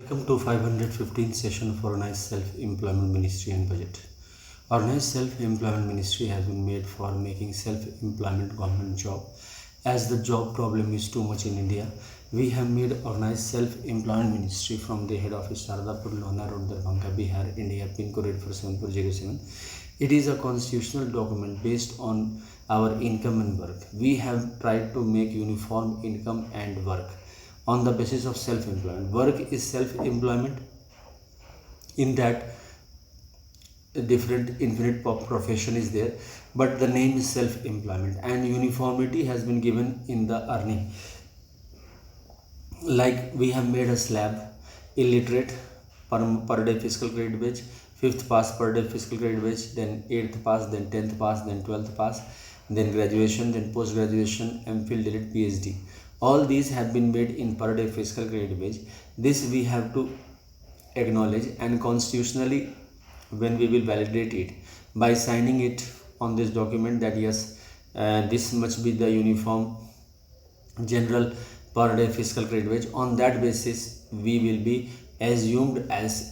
Welcome to 515 session of Organized Self-Employment Ministry and Budget. Organized Self-Employment Ministry has been made for making self-employment government job. As the job problem is too much in India, we have made Organized Self-Employment Ministry from the head office Sharadapur, Lona Road, Darbhanga, Bihar, India, pin code 8474007. It is a constitutional document based on our income and work. We have tried to make uniform income and work on the basis of self-employment. Work is self-employment in that different infinite profession is there, but the name is self-employment, and uniformity has been given in the earning. Like we have made a slab: illiterate per day fiscal credit wage, fifth pass per day fiscal credit wage, then 8th pass, then 10th pass, then 12th pass, then graduation, then post graduation, MPhil, DLED, PhD. All these have been made in per day fiscal credit wage. This we have to acknowledge, and constitutionally when we will validate it by signing it on this document that yes, this must be the uniform general per day fiscal credit wage. On that basis we will be assumed as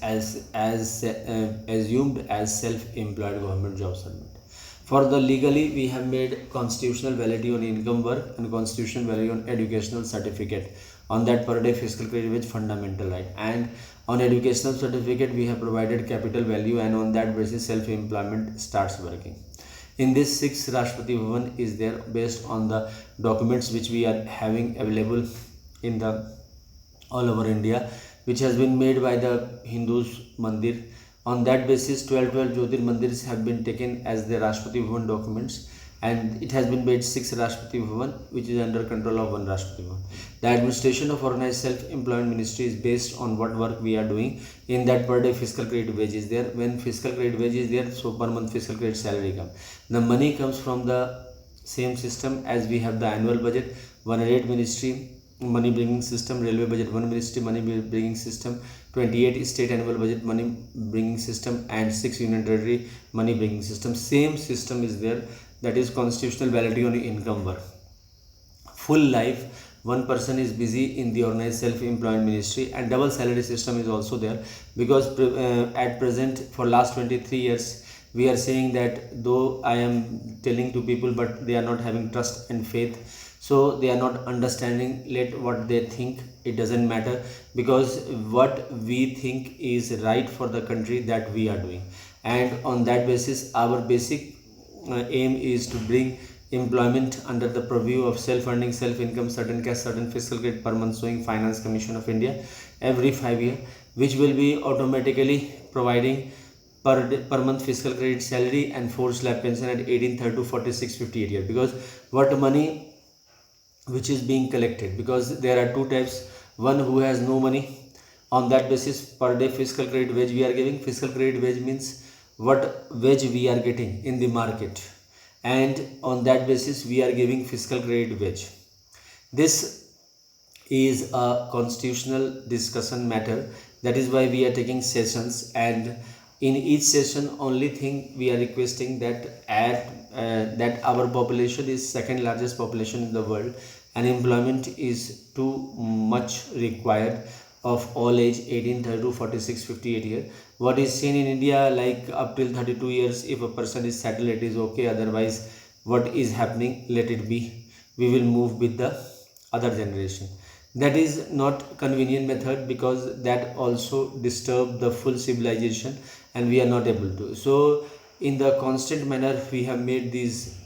self-employed government job servant. For the legally, we have made constitutional validity on income work and constitutional validity on educational certificate. On that per day fiscal credit wage fundamental right, and on educational certificate we have provided capital value, and on that basis self-employment starts working. In this 6 Rashtrapati Bhavan is there based on the documents which we are having available in the all over India, which has been made by the Hindus Mandir. On that basis 12 Jyotir Mandirs have been taken as the Rashtrapati Bhavan documents, and it has been made 6 Rashtrapati Bhavan, which is under control of 1 Rashtrapati Bhavan. The administration of Organized Self-Employment Ministry is based on what work we are doing. In that per day fiscal credit wage is there. When fiscal credit wage is there, so per month fiscal credit salary comes. The money comes from the same system as we have the annual budget, 108 ministry money bringing system, railway budget 1 ministry money bringing system, 28 state annual budget money bringing system, and 6 union territory money bringing system. Same system is there, that is constitutional validity on income work. Full life one person is busy in the Organized Self-Employment Ministry, and double salary system is also there, because at present for last 23 years we are saying that, though I am telling to people, but they are not having trust and faith, so they are not understanding. Let what they think, it doesn't matter, because what we think is right for the country, that we are doing, and on that basis our basic aim is to bring employment under the purview of self-earning, self-income, certain cash, certain fiscal credit per month showing Finance Commission of India every 5 years, which will be automatically providing per month fiscal credit salary and 4 slab pension at 1830 to 4658 year. Because what money which is being collected, because there are two types: one who has no money, on that basis per day fiscal credit wage we are giving. Fiscal credit wage means what wage we are getting in the market, and on that basis we are giving fiscal credit wage. This is a constitutional discussion matter, that is why we are taking sessions, and in each session only thing we are requesting that that our population is second largest population in the world, and employment is too much required of all age 18 to 46-58 year. What is seen in India, like up till 32 years, if a person is settled it is okay, otherwise what is happening, let it be, we will move with the other generation. That is not convenient method, because that also disturb the full civilization, and we are not able to. So in the constant manner we have made these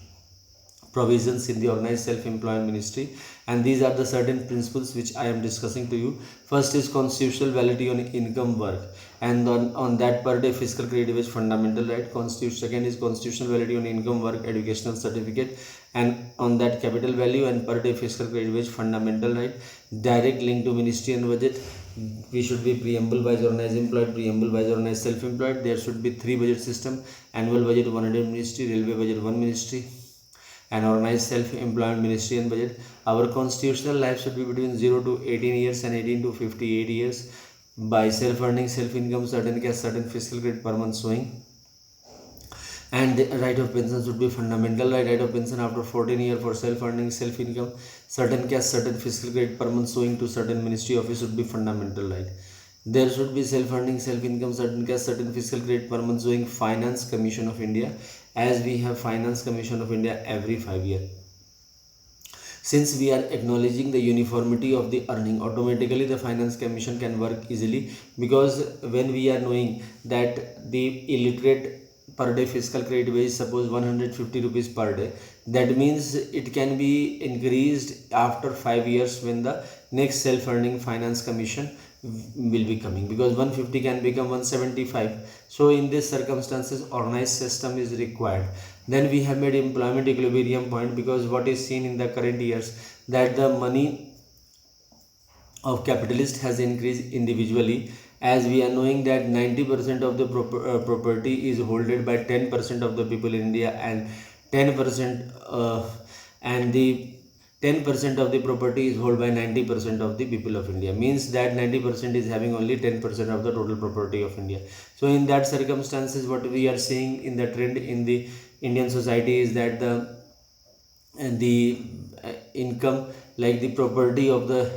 provisions in the Organized Self-Employment Ministry, and these are the certain principles which I am discussing to you. First is constitutional validity on income work, and on that per day fiscal credit wage fundamental right. Second is constitutional validity on income work educational certificate, and on that capital value and per day fiscal credit wage fundamental right. Direct link to ministry and budget. We should be preamble wise organized employed, preamble wise organized self-employed. There should be 3 budget system: annual budget 100 ministry, railway budget 1 ministry, and Organized Self-Employment Ministry and budget. Our constitutional life should be between 0 to 18 years and 18 to 58 years. By self-earning, self-income, certain cash, certain fiscal credit per month showing, and the right of pension should be fundamental right of pension after 14 years for self-earning, self-income, certain cash, certain fiscal credit per month showing to certain ministry office should be fundamental right. There should be self-earning, self-income, certain cash, certain fiscal credit per month showing Finance Commission of India, as we have Finance Commission of India every 5 years. Since we are acknowledging the uniformity of the earning, automatically the Finance Commission can work easily, because when we are knowing that the illiterate per day fiscal credit wage suppose 150 rupees per day, that means it can be increased after 5 years when the next self-earning Finance Commission will be coming, because 150 can become 175. So in these circumstances organized system is required. Then we have made employment equilibrium point, because what is seen in the current years that the money of capitalist has increased individually, as we are knowing that 90% of the property is holded by 10% of the people in India, and 10% and the 10% of the property is held by 90% of the people of India, means that 90% is having only 10% of the total property of India. So in that circumstances, what we are seeing in the trend in the Indian society is that the income, like the property of the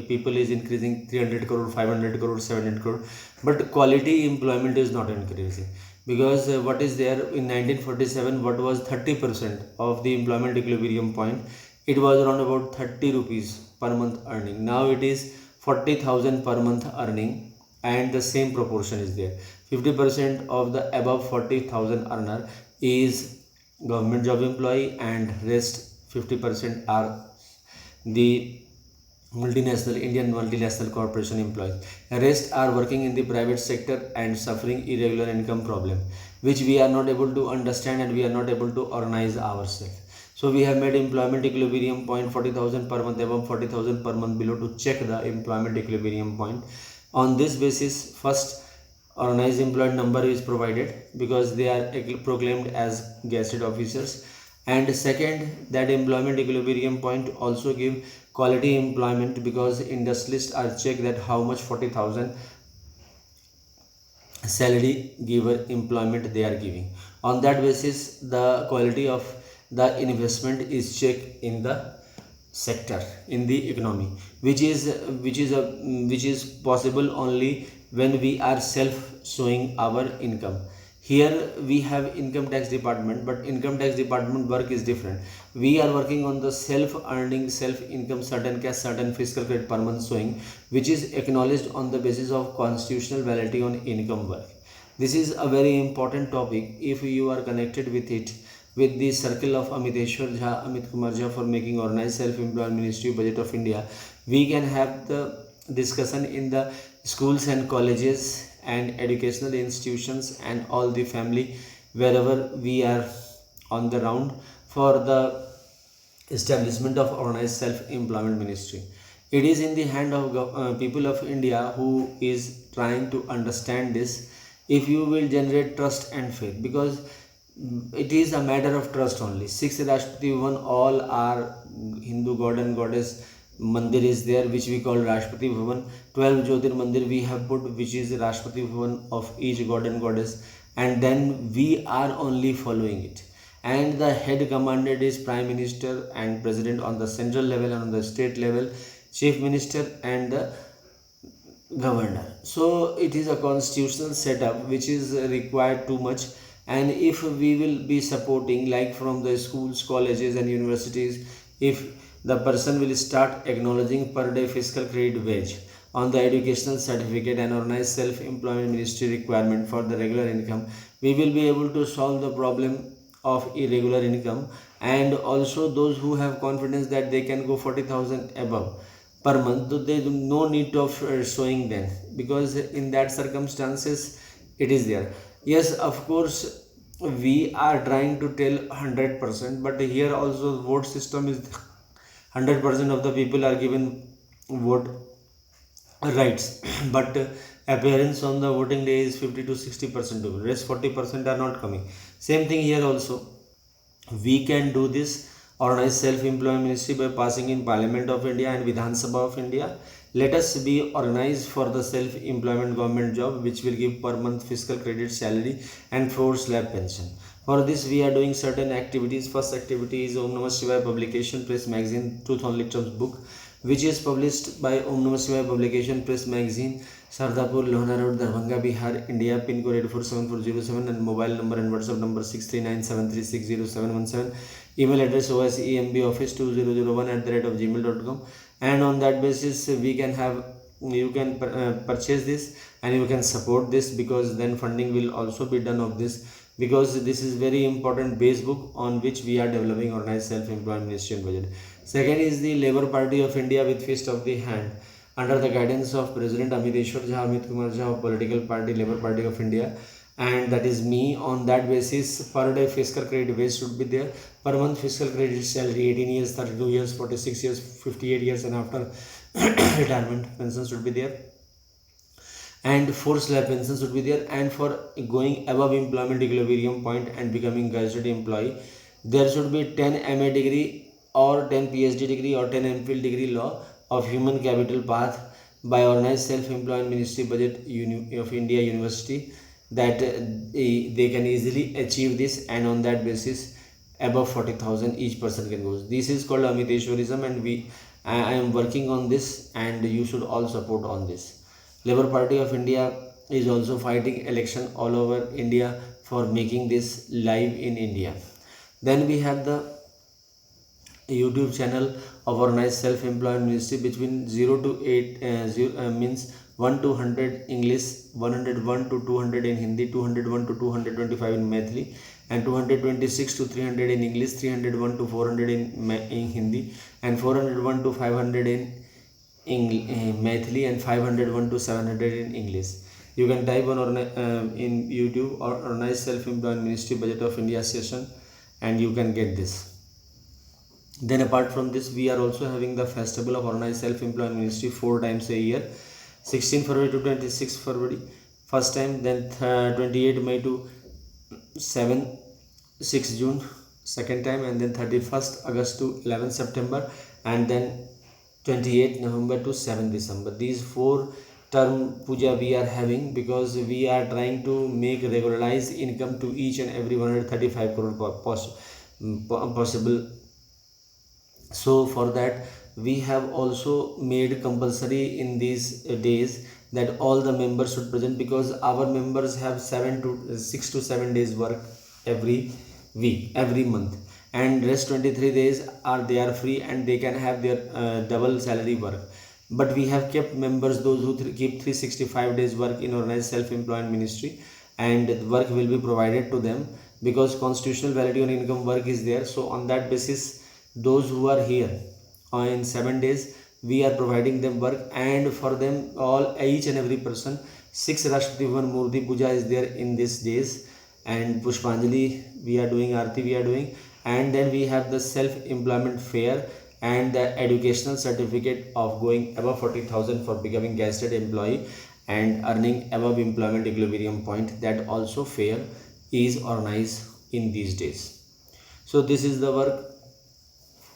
people is increasing 300 crore, 500 crore, 700 crore, but quality employment is not increasing, because what is there in 1947, what was 30% of the employment equilibrium point, it was around about 30 rupees per month earning. Now it is 40,000 per month earning, and the same proportion is there. 50% of the above 40,000 earner is government job employee, and rest 50% are the Indian multinational corporation employees. Rest are working in the private sector and suffering irregular income problem, which we are not able to understand, and we are not able to organize ourselves. So we have made employment equilibrium point 40,000 per month, above 40,000 per month, below, to check the employment equilibrium point. On this basis, first organized employed number is provided, because they are proclaimed as gazetted officers, and second, that employment equilibrium point also give quality employment, because industrialists are checked that how much 40,000 salary giver employment they are giving. On that basis, the quality of the investment is checked in the sector, in the economy, which is possible only when we are self showing our income. Here we have income tax department, but income tax department work is different. We are working on the self earning, self income, certain cash, certain fiscal credit per month showing, which is acknowledged on the basis of constitutional validity on income work. This is a very important topic. If you are connected with it, with the circle of Amit Kumar Jha for making organized self-employed Ministry Budget of India, we can have the discussion in the schools and colleges and educational institutions and all the family, wherever we are on the round, for the establishment of organized self-employment ministry. It is in the hand of people of India who is trying to understand this. If you will generate trust and faith, because it is a matter of trust only. 6 Rashtrapati Bhavan, all are Hindu god and goddess mandir is there, which we call Rashtrapati Bhavan. 12 Jyotir Mandir we have put, which is Rashtrapati Bhavan of each god and goddess, and then we are only following it. And the head commanded is Prime Minister and President on the central level, and on the state level Chief Minister and the Governor. So it is a constitutional setup which is required too much. And if we will be supporting, like from the schools, colleges and universities, if the person will start acknowledging per day fiscal credit wage on the educational certificate and organized self-employment ministry requirement for the regular income, we will be able to solve the problem of irregular income. And also those who have confidence that they can go 40,000 above per month, so they do no need of showing them, because in that circumstances it is there. Yes, of course, we are trying to tell 100%, but here also vote system is 100% of the people are given vote rights, but appearance on the voting day is 50 to 60% of rest 40% are not coming. Same thing here also. We can do this organized self-employment ministry by passing in Parliament of India and Vidhan Sabha of India. Let us be organized for the self-employment government job, which will give per month fiscal credit, salary and 4 slab pension. For this we are doing certain activities. First activity is Om Namah Shivaya publication press magazine Truth Only Terms book, which is published by Om Namah Shivaya publication press magazine Sardapur, Lohna Road, Darbhanga, Bihar, India. Pin code 847407 and mobile number and WhatsApp number 63973600717. Email address osemboffice2001@gmail.com. And on that basis, you can purchase this and you can support this, because then funding will also be done of this, because this is very important base book on which we are developing Organized Self-Employment Ministry and Budget. Second is the Labour Party of India with fist of the hand, under the guidance of President JobAmitkumarJha of political party Labour Party of India, and that is me. On that basis, per day fiscal credit wage should be there, per month fiscal credit salary 18 years, 32 years, 46 years, 58 years, and after retirement pension should be there, and forced slab pension should be there. And for going above employment equilibrium point and becoming gazetted employee, there should be 10 MA degree or 10 PhD degree or 10 MPhil degree law of human capital path by Organized Self-Employment Ministry Budget of India University, that they can easily achieve this, and on that basis above 40,000 each person can go. This is called Amiteshwarism, and I am working on this, and you should all support on this. Labour Party of India is also fighting election all over India for making this live in India. Then we have the YouTube channel of Organized Self-Employment Ministry between 0 to 8 means 1 to 100 English, 101 to 200 in Hindi, 201 to 225 in Maithili, and 226 to 300 in English, 301 to 400 in Hindi, and 401 to 500 in Maithili, and 501 to 700 in English. You can type on in YouTube or Organized Self-Employment Ministry Budget of India session, and you can get this. Then apart from this, we are also having the festival of Organized Self-Employment Ministry 4 times a year, 16 February to 26 February first time, then 28 May to 6 June second time, and then 31st August to 11 September, and then 28 November to 7 December. These 4 term puja we are having, because we are trying to make regularized income to each and every 135 crore possible. So for that, we have also made compulsory in these days that all the members should present, because our members have 6 to 7 days work every week, every month, and rest 23 days they are free and they can have their double salary work. But we have kept members, those who keep 365 days work in Organized Self-Employment Ministry, and work will be provided to them, because constitutional validity on income work is there. So on that basis, those who are here in 7 days, we are providing them work, and for them all, each and every person, 6 Rashtrapati Bhavan Murti Puja is there in these days, and Pushpanjali we are doing, Aarti we are doing, and then we have the self-employment fair and the educational certificate of going above 40,000 for becoming gazetted employee and earning above employment equilibrium point. That also fair is organized in these days. So this is the work.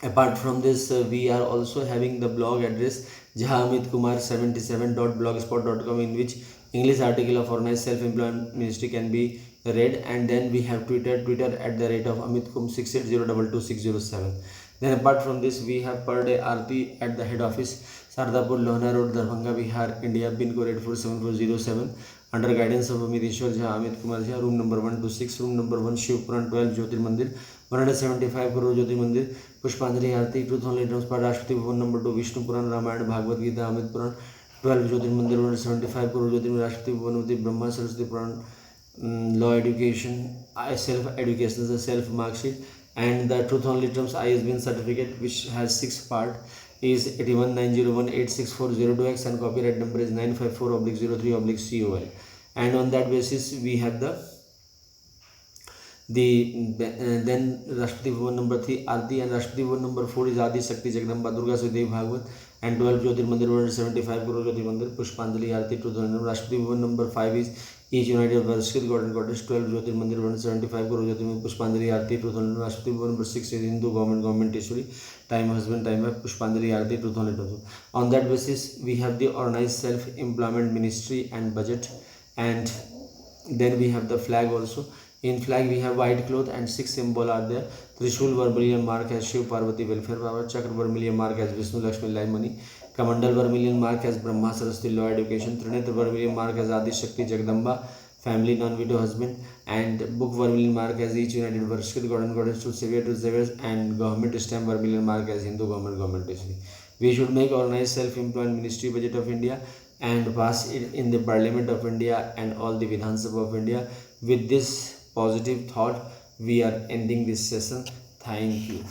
Apart from this, we are also having the blog address JobAmitkumarJha77.blogspot.com, in which English article of Organized Self-Employment Ministry can be read, and then we have Twitter @ amitkum68022607. Then apart from this, we have per day Aarti at the head office, Sardapur, Lohna Road, Darbhanga, Bihar, India. Pin code 847407, under guidance of Amiteshwarism, room number 126, room number 1, Shiv Puran 12 Jyotirmandir, 175 crore Jyotirmandir, Pushpanjali Aarti, truth only drums per Rashtrapati Bhavan number 2, Vishnu Puran, Ramayana, Bhagavad Gita, Amit Puran 12 Jyotirmandir, 175 crore Jyotirmandir, Rashtrapati Bhavan of the Brahma Saraswati Puran, law education, self-education, the self mark sheet, and the truth only terms ISBN certificate, which has 6 part, is 8190186402X, and copyright number is 954/03/COL. And on that basis, we have then Rashtrapati Bhavan number 3 Aarti, and Rashtrapati Bhavan number 4 is Adi Shakti Jagdamba Durga Sudev Bhagwat, and 12 Jyotirmandir, 175 crore Jyotirmandir, Pushpanjali Aarti, 2000. Rashtrapati Bhavan number 5 is each United Varshit God and Goddess, 12 Jyotirmandir, 175 crore Jyotirmandir, Pushpanjali Aarti, 2000. Rashtrapati Bhavan number 6 is Hindu Government Ishuri, time husband, time wife, Pushpanjali Aarti, 2000. On that basis, we have the Organized Self-Employment Ministry and budget, and then we have the flag also. In flag, we have white cloth and 6 symbol are there. Trishul vermilion mark as Shiv Parvati welfare power, Chakra vermilion mark as Vishnu Lakshmi live money, Kamandal Vermilion Mark as Brahma Saraswati Law Education, Trinith Vermilion Mark as Adi Shakti Jagdamba Family Non-Widow Husband, and Book Vermilion Mark as Each United Varshit God and Goddess to Saviors, and Government Stamp Vermilion Mark as Hindu Government Treasury. We should make Organized Self-Employment Ministry Budget of India and pass it in the Parliament of India and all the Vidhan Sabha of India. With this positive thought, we are ending this session. Thank you.